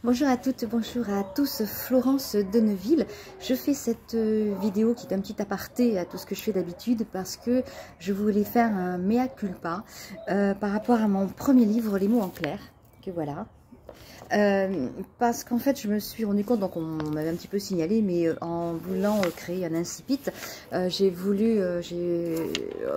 Bonjour à toutes, bonjour à tous, Florence de Neuville. Je fais cette vidéo qui est un petit aparté à tout ce que je fais d'habitude parce que je voulais faire un mea culpa par rapport à mon premier livre, Les mots en clair, que voilà. Parce qu'en fait je me suis rendu compte, donc on m'avait un petit peu signalé, mais en voulant créer un incipit, j'ai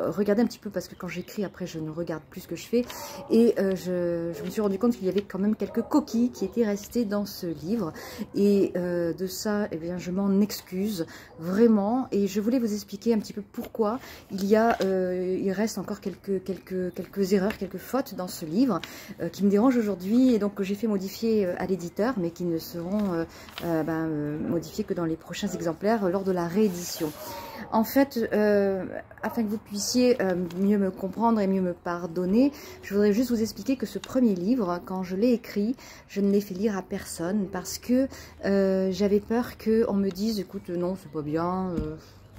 regardé un petit peu, parce que quand j'écris après je ne regarde plus ce que je fais, et je me suis rendu compte qu'il y avait quand même quelques coquilles qui étaient restées dans ce livre, et de ça, eh bien, je m'en excuse vraiment, et je voulais vous expliquer un petit peu pourquoi il reste encore quelques erreurs, quelques fautes dans ce livre qui me dérangent aujourd'hui, et donc que j'ai fait modifier à l'éditeur, mais qui ne seront modifiés que dans les prochains exemplaires lors de la réédition. En fait, afin que vous puissiez mieux me comprendre et mieux me pardonner, je voudrais juste vous expliquer que ce premier livre, quand je l'ai écrit, je ne l'ai fait lire à personne parce que j'avais peur qu'on me dise « écoute, non, c'est pas bien ».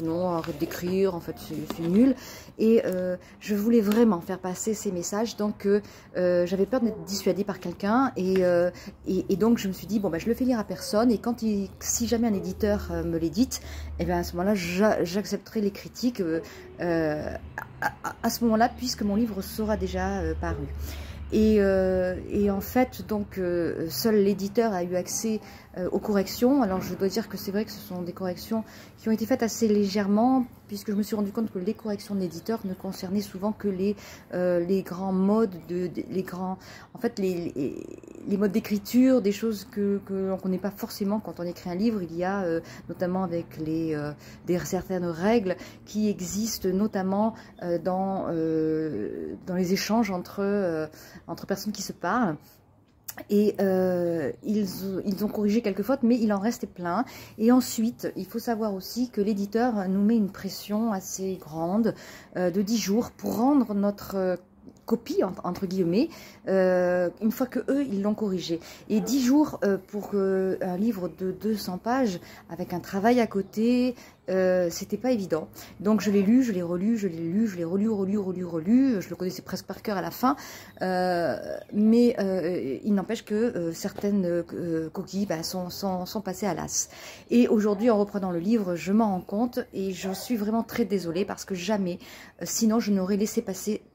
Non, arrête d'écrire, en fait c'est nul. Et je voulais vraiment faire passer ces messages, donc j'avais peur d'être dissuadée par quelqu'un, et donc je me suis dit, bon, bah, je le fais lire à personne, et si jamais un éditeur me l'édite, et bien à ce moment-là j'accepterai les critiques à ce moment-là, puisque mon livre sera déjà paru. Et en fait, donc, seul l'éditeur a eu accès aux corrections. Alors, je dois dire que c'est vrai que ce sont des corrections qui ont été faites assez légèrement, puisque je me suis rendu compte que les corrections de l'éditeur ne concernaient souvent que les grands modes, en fait, les modes d'écriture, des choses que l'on ne connaît pas forcément quand on écrit un livre. Il y a notamment avec certaines règles qui existent, notamment dans les échanges entre personnes qui se parlent. Et ils ont corrigé quelques fautes, mais il en restait plein. Et ensuite, il faut savoir aussi que l'éditeur nous met une pression assez grande de 10 jours pour rendre notre copie, entre guillemets, une fois que eux ils l'ont corrigé. Et 10 jours pour un livre de 200 pages avec un travail à côté, c'était pas évident. Donc je l'ai lu, je l'ai relu, je l'ai lu, je l'ai relu, je le connaissais presque par cœur à la fin, mais il n'empêche que certaines coquilles sont passées à l'as. Et aujourd'hui, en reprenant le livre, je m'en rends compte, et je suis vraiment très désolée, parce que jamais, sinon je n'aurais laissé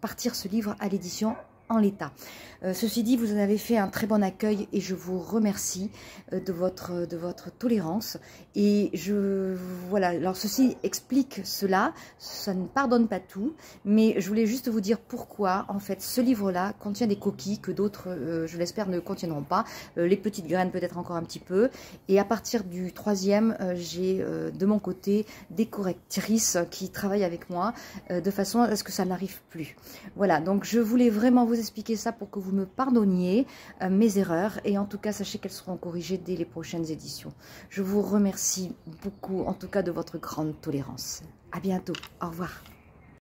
partir ce livre à l'édition en l'état. Ceci dit, vous en avez fait un très bon accueil, et je vous remercie de votre tolérance. Et voilà, alors ceci explique cela, ça ne pardonne pas tout, mais je voulais juste vous dire pourquoi en fait ce livre-là contient des coquilles que d'autres, je l'espère, ne contiendront pas. Les petites graines peut-être encore un petit peu, et à partir du troisième, j'ai de mon côté des correctrices qui travaillent avec moi de façon à ce que ça n'arrive plus. Voilà, donc je voulais vraiment vous expliquer ça pour que vous me pardonniez mes erreurs, et en tout cas sachez qu'elles seront corrigées dès les prochaines éditions. Je vous remercie beaucoup en tout cas de votre grande tolérance. À bientôt, au revoir.